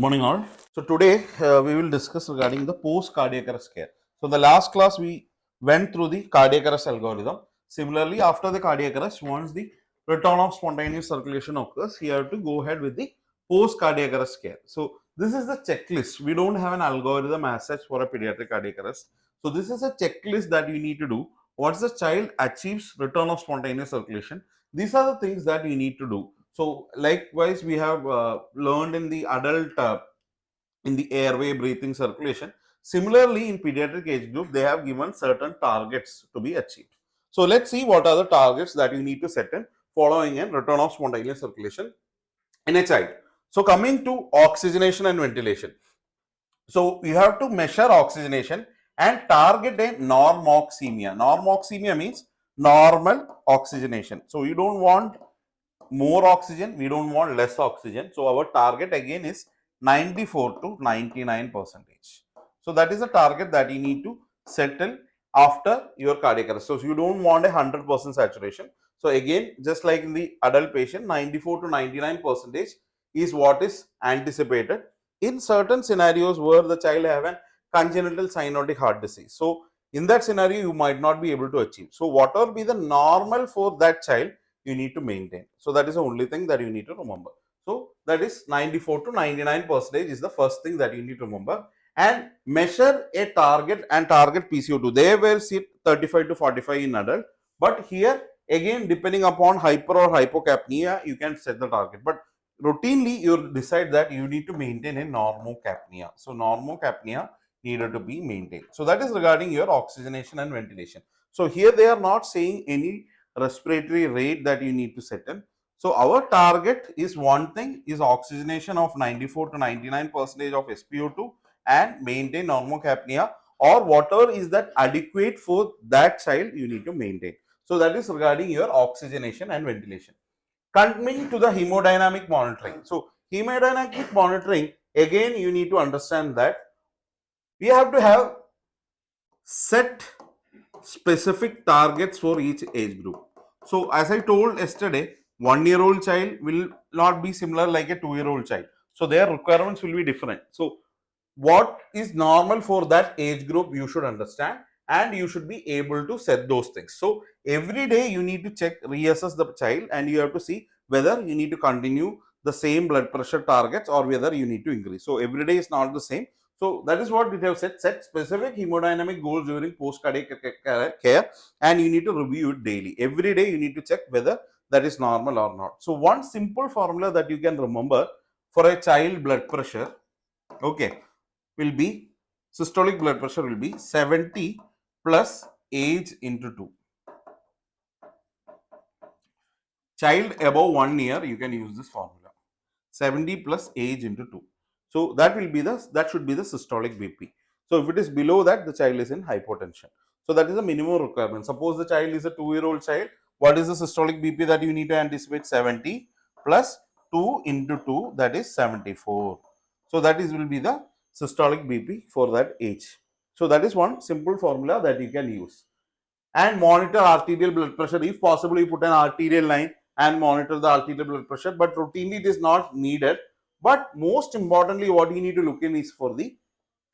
morning all. So today we will discuss regarding the post cardiac arrest care. So the last class we went through the cardiac arrest algorithm. Similarly, after the cardiac arrest, once the return of spontaneous circulation occurs, you have to go ahead with the post cardiac arrest care. So this is the checklist. We don't have an algorithm as such for a pediatric cardiac arrest. So this is a checklist that you need to do. Once the child achieves return of spontaneous circulation, these are the things that you need to do. So likewise, we have learned in the adult in the airway breathing circulation. Similarly, in pediatric age group, they have given certain targets to be achieved. So let's see what are the targets that you need to set in following a return of spontaneous circulation in a child. So coming to oxygenation and ventilation. So you have to measure oxygenation and target a normoxemia. Normoxemia means normal oxygenation. So you don't want more oxygen, we don't want less oxygen. So our target again is 94 to 99%. So that is the target that you need to settle after your cardiac arrest. So you don't want 100% saturation. So again, just like in the adult patient, 94 to 99% is what is anticipated in certain scenarios where the child have a congenital cyanotic heart disease. So in that scenario, you might not be able to achieve. So whatever be the normal for that child, you need to maintain. So that is the only thing that you need to remember. So that is 94 to 99% is the first thing that you need to remember. And measure a target and target PCO2. They will sit 35 to 45 in adult, but here again depending upon hyper or hypocapnia, you can set the target. But routinely you decide that you need to maintain a normocapnia. So normocapnia needed to be maintained. So that is regarding your oxygenation and ventilation. So here they are not saying any respiratory rate that you need to set in. So our target is one thing is oxygenation of 94 to 99% of SpO2 and maintain normocapnia, or whatever is that adequate for that child you need to maintain. So that is regarding your oxygenation and ventilation. Coming to the hemodynamic monitoring. So hemodynamic monitoring, again you need to understand that we have to have set specific targets for each age group. So as I told yesterday, 1-year-old child will not be similar like a 2-year-old child. So their requirements will be different. So what is normal for that age group you should understand, and you should be able to set those things. So every day you need to check, reassess the child, and you have to see whether you need to continue the same blood pressure targets or whether you need to increase. So every day is not the same. So that is what we have said. Set specific hemodynamic goals during post cardiac care, and you need to review it daily. Every day you need to check whether that is normal or not. So one simple formula that you can remember for a child blood pressure, okay, will be systolic blood pressure will be 70 plus age into 2. Child above 1 year, you can use this formula. 70 plus age into 2. So that should be the systolic BP. So if it is below that, the child is in hypotension. So that is the minimum requirement. Suppose the child is a 2-year-old child. What is the systolic BP that you need to anticipate? 70 plus 2 into 2, that is 74. So that will be the systolic BP for that age. So that is one simple formula that you can use. And monitor arterial blood pressure. If possible, you put an arterial line and monitor the arterial blood pressure, but routinely it is not needed. But most importantly, what you need to look in is for the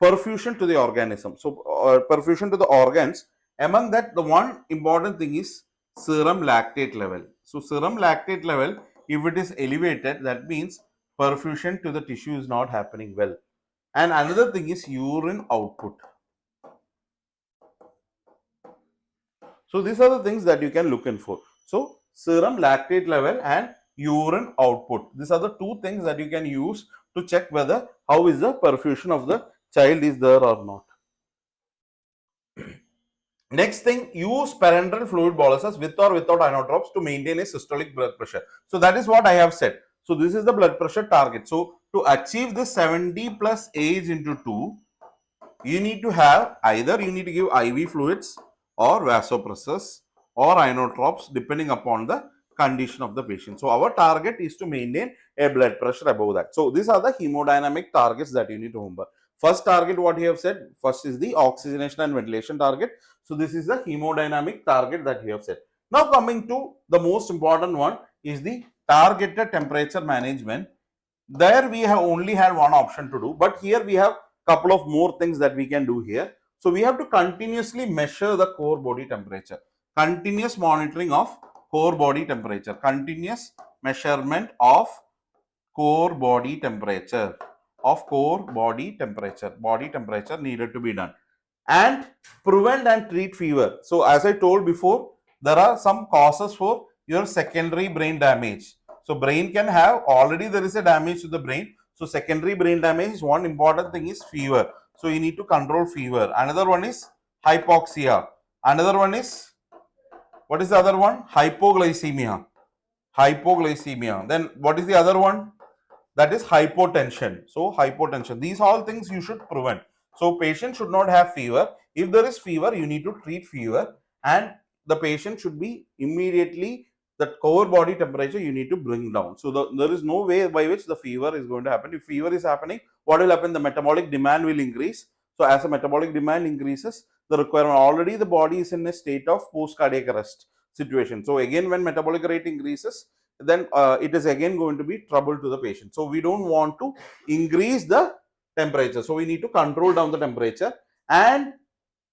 perfusion to the organism. So perfusion to the organs. Among that, the one important thing is serum lactate level. So serum lactate level, if it is elevated, that means perfusion to the tissue is not happening well. And another thing is urine output. So these are the things that you can look in for. So serum lactate level and urine output. These are the two things that you can use to check whether how is the perfusion of the child is there or not. Next thing, use parenteral fluid boluses with or without inotropes to maintain a systolic blood pressure. So that is what I have said. So this is the blood pressure target. So to achieve this 70 plus age into 2, you need to have either you need to give IV fluids or vasopressors or inotropes depending upon the condition of the patient. So our target is to maintain a blood pressure above that. So these are the hemodynamic targets that you need to remember. First target, what you have said, first is the oxygenation and ventilation target. So this is the hemodynamic target that you have set. Now coming to the most important one is the targeted temperature management There we have only had one option to do, but here we have couple of more things that we can do here. So we have to continuously measure the core body temperature. Continuous monitoring of core body temperature. Continuous measurement of core body temperature. Body temperature needed to be done. And prevent and treat fever. So as I told before, there are some causes for your secondary brain damage. So brain can have, already there is a damage to the brain. So secondary brain damage, one important thing is fever. So you need to control fever. Another one is hypoxia. Another one is, what is the other one? Hypoglycemia. Then what is the other one? That is hypotension. So hypotension. These all things you should prevent. So patient should not have fever. If there is fever, you need to treat fever, and the patient should be immediately, that core body temperature you need to bring down. So there is no way by which the fever is going to happen. If fever is happening, what will happen? The metabolic demand will increase. So as the metabolic demand increases, the requirement, already the body is in a state of post cardiac arrest situation. So again, when metabolic rate increases, then it is again going to be trouble to the patient. So we don't want to increase the temperature. So we need to control down the temperature. And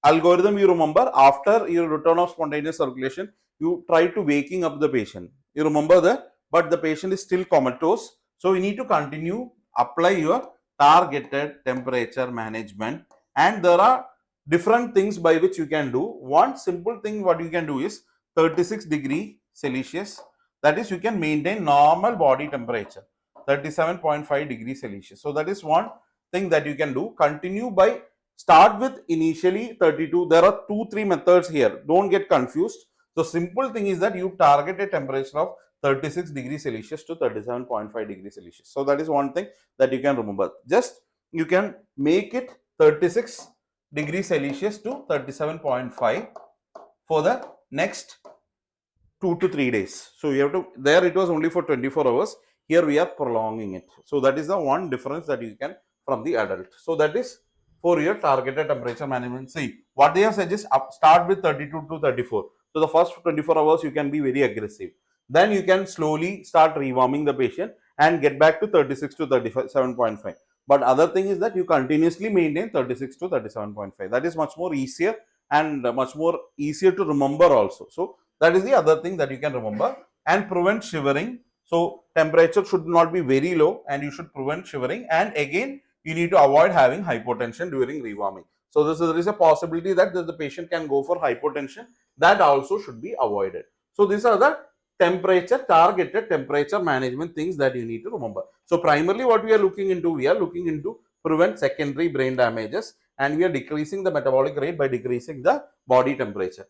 algorithm, you remember, after your return of spontaneous circulation, you try to waking up the patient. You remember that, but the patient is still comatose. So we need to continue, apply your targeted temperature management. And there are different things by which you can do. One simple thing what you can do is 36 degree Celsius. That is, you can maintain normal body temperature, 37.5 degrees Celsius. So that is one thing that you can do. Continue by, start with initially 32. There are 2-3 methods here. Don't get confused. So simple thing is that you target a temperature of 36 degrees Celsius to 37.5 degrees Celsius. So that is one thing that you can remember. Just you can make it 36 degrees Celsius to 37.5 for the next 2 to 3 days. So you have to, there it was only for 24 hours. Here we are prolonging it. So that is the one difference that you can from the adult. So that is for your targeted temperature management. See, what they have said is start with 32 to 34. So the first 24 hours you can be very aggressive. Then you can slowly start rewarming the patient and get back to 36 to 37.5. But other thing is that you continuously maintain 36 to 37.5. That is much more easier and much more easier to remember also. So that is the other thing that you can remember. And prevent shivering. So temperature should not be very low and you should prevent shivering. And again, you need to avoid having hypotension during rewarming. So there is a possibility that the patient can go for hypotension. That also should be avoided. So these are the targeted temperature management things that you need to remember. So primarily what we are looking into prevent secondary brain damages, and we are decreasing the metabolic rate by decreasing the body temperature.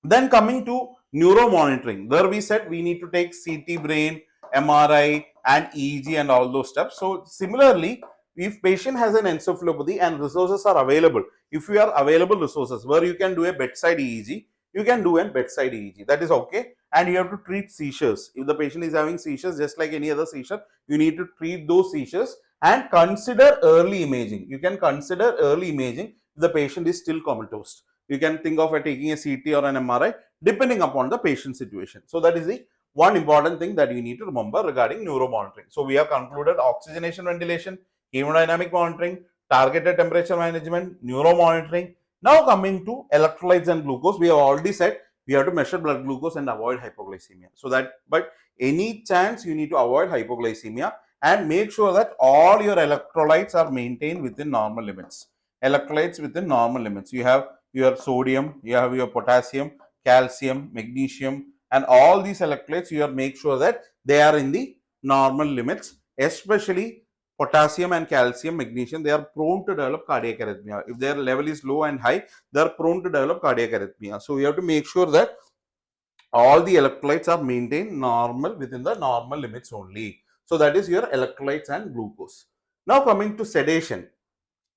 Then coming to neuro monitoring, there we said we need to take CT brain, MRI and EEG and all those steps. So similarly, if patient has an encephalopathy and resources are available, if you are available resources where you can do a bedside EEG, you can do a bedside EEG. That is okay. And you have to treat seizures. If the patient is having seizures, just like any other seizure, you need to treat those seizures and consider early imaging. You can consider early imaging if the patient is still comatose. You can think of taking a CT or an MRI depending upon the patient situation. So that is the one important thing that you need to remember regarding neuro monitoring. So we have concluded oxygenation, ventilation, hemodynamic monitoring, targeted temperature management, neuro monitoring. Now coming to electrolytes and glucose, we have already said we have to measure blood glucose and avoid hypoglycemia. So that, but any chance you need to avoid hypoglycemia and make sure that all your electrolytes are maintained within normal limits. Electrolytes within normal limits. You have your sodium, you have your potassium, calcium, magnesium, and all these electrolytes, you have make sure that they are in the normal limits. Especially potassium and calcium, magnesium, they are prone to develop cardiac arrhythmia. If their level is low and high, they are prone to develop cardiac arrhythmia. So we have to make sure that all the electrolytes are maintained normal within the normal limits only. So that is your electrolytes and glucose. Now coming to sedation.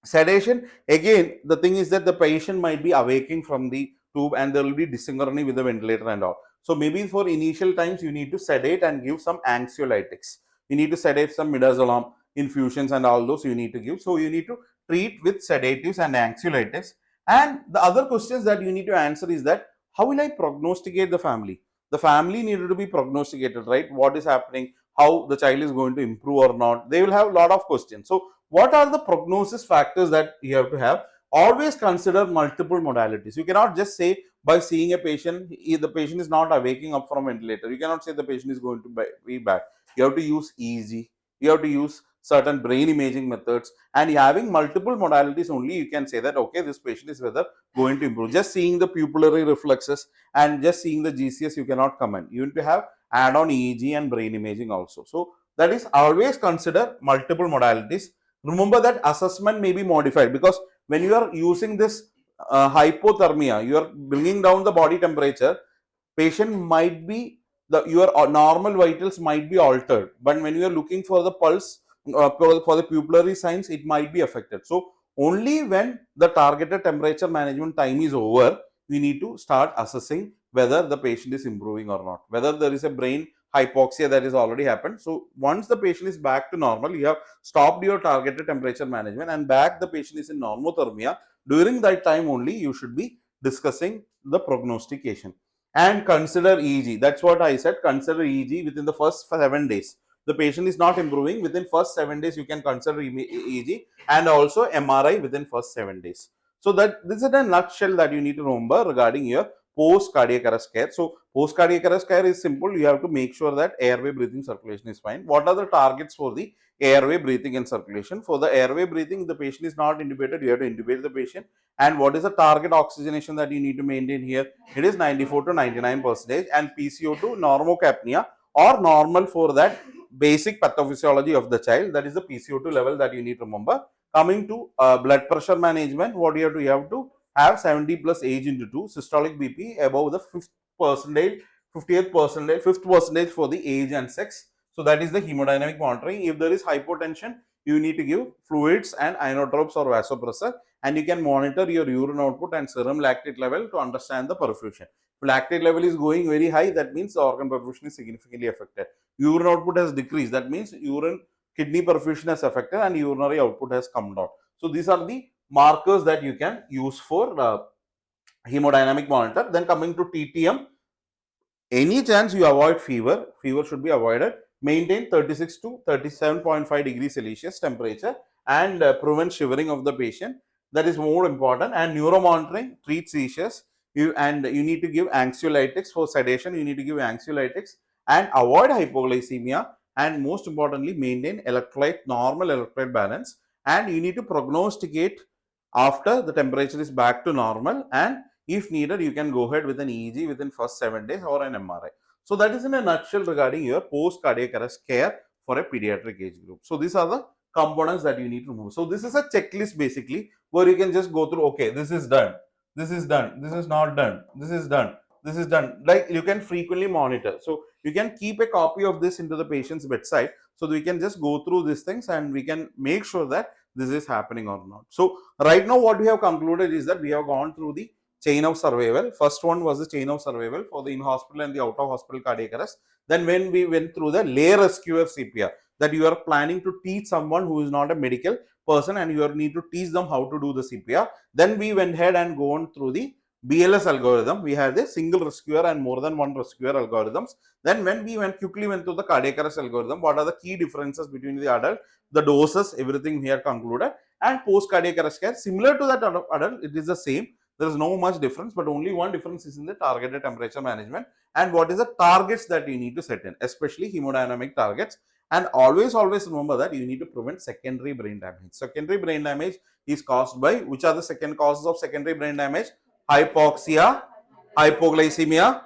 Sedation, again, the thing is that the patient might be awaking from the tube and there will be dysynchrony with the ventilator and all. So maybe for initial times you need to sedate and give some anxiolytics. You need to sedate some midazolam infusions and all those you need to give. So you need to treat with sedatives and anxiolytics. And the other questions that you need to answer is that how will I prognosticate the family? The family needed to be prognosticated, right? What is happening? how the child is going to improve or not. They will have a lot of questions. So what are the prognosis factors that you have to have? Always consider multiple modalities. You cannot just say by seeing a patient, the patient is not waking up from ventilator. You cannot say the patient is going to be bad. You have to use EEG. You have to use certain brain imaging methods, and having multiple modalities only you can say that okay, this patient is whether going to improve. Just seeing the pupillary reflexes and just seeing the GCS you cannot comment. You need to have add on EEG and brain imaging also. So that is always consider multiple modalities. Remember that assessment may be modified, because when you are using this hypothermia, you are bringing down the body temperature, patient might be your normal vitals might be altered, but when you are looking for the pulse for the pupillary signs, it might be affected. So only when the targeted temperature management time is over, we need to start assessing whether the patient is improving or not, whether there is a brain hypoxia that is already happened. So once the patient is back to normal, you have stopped your targeted temperature management and back the patient is in normothermia. During that time only you should be discussing the prognostication and consider EEG. That's what I said. Consider EEG within the first 7 days. The patient is not improving, within first 7 days you can consider EEG, and also MRI within first 7 days. So that this is a nutshell that you need to remember regarding your post cardiac arrest care. So post cardiac arrest care is simple. You have to make sure that airway, breathing, circulation is fine. What are the targets for the airway, breathing and circulation? For the airway, breathing, the patient is not intubated, you have to intubate the patient. And what is the target oxygenation that you need to maintain here? It is 94 to 99%, and PCO2 normocapnia or normal for that basic pathophysiology of the child. That is the PCO2 level that you need to remember. Coming to blood pressure management, what you have to have 70 plus age into 2, systolic BP above the 5th percentile, 50th percentile, 5th percentage for the age and sex. So that is the hemodynamic monitoring. If there is hypotension, you need to give fluids and inotropes or vasopressor, and you can monitor your urine output and serum lactate level to understand the perfusion. If lactate level is going very high, that means the organ perfusion is significantly affected. Urine output has decreased, that means urine kidney perfusion has affected and urinary output has come down. So these are the markers that you can use for hemodynamic monitor. Then coming to TTM, any chance you avoid fever, fever should be avoided. Maintain 36 to 37.5 degrees Celsius temperature and prevent shivering of the patient. That is more important. And neuromonitoring, treat seizures. You need to give anxiolytics for sedation. You need to give anxiolytics and avoid hypoglycemia. And most importantly, maintain normal electrolyte balance. And you need to prognosticate after the temperature is back to normal, and if needed, you can go ahead with an EEG within first 7 days or an MRI. So that is in a nutshell regarding your post cardiac arrest care for a pediatric age group. So these are the components that you need to remove. So this is a checklist basically where you can just go through, okay, this is done, this is done, this is not done, this is done, this is done. Like you can frequently monitor. So you can keep a copy of this into the patient's bedside, so we can just go through these things and we can make sure that this is happening or not. So right now what we have concluded is that we have gone through the chain of survival. First one was the chain of survival for the in-hospital and the out-of-hospital cardiac arrest. Then when we went through the lay rescuer CPR, that you are planning to teach someone who is not a medical person and you need to teach them how to do the CPR. Then we went ahead and gone through the BLS algorithm. We had the single rescuer and more than one rescuer algorithms. Then when we quickly went through the cardiac arrest algorithm, what are the key differences between the adult, the doses, everything we have concluded, and post cardiac arrest care. Similar to that adult, it is the same. There is no much difference, but only one difference is in the targeted temperature management and what is the targets that you need to set in, especially hemodynamic targets. And always remember that you need to prevent secondary brain damage. Secondary brain damage is caused by, which are the second causes of secondary brain damage? Hypoxia, hypoglycemia,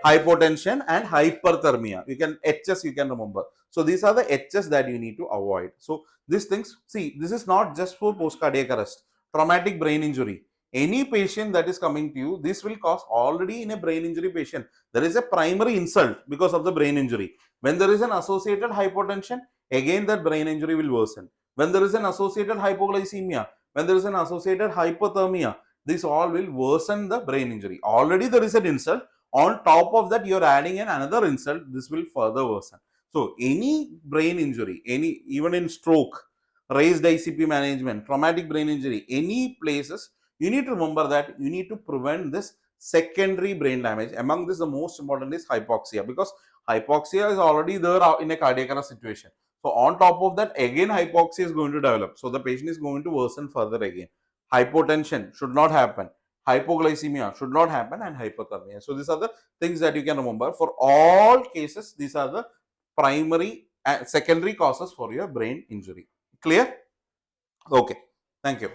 hypotension and hyperthermia. You can HS, you can remember. So these are the HS that you need to avoid. So these things, see, this is not just for post cardiac arrest, traumatic brain injury. Any patient that is coming to you, this will cause already in a brain injury patient. There is a primary insult because of the brain injury. When there is an associated hypotension, again that brain injury will worsen. When there is an associated hypoglycemia, when there is an associated hypothermia, this all will worsen the brain injury. Already there is an insult. On top of that, you are adding in another insult. This will further worsen. So any brain injury, even in stroke, raised ICP management, traumatic brain injury, any places, you need to remember that you need to prevent this secondary brain damage. Among this, the most important is hypoxia, because Hypoxia is already there in a cardiac arrest situation. So on top of that, again hypoxia is going to develop. So the patient is going to worsen further again. Hypotension should not happen. Hypoglycemia should not happen, and hypothermia. So these are the things that you can remember. For all cases, these are the primary and secondary causes for your brain injury. Clear? Okay. Thank you.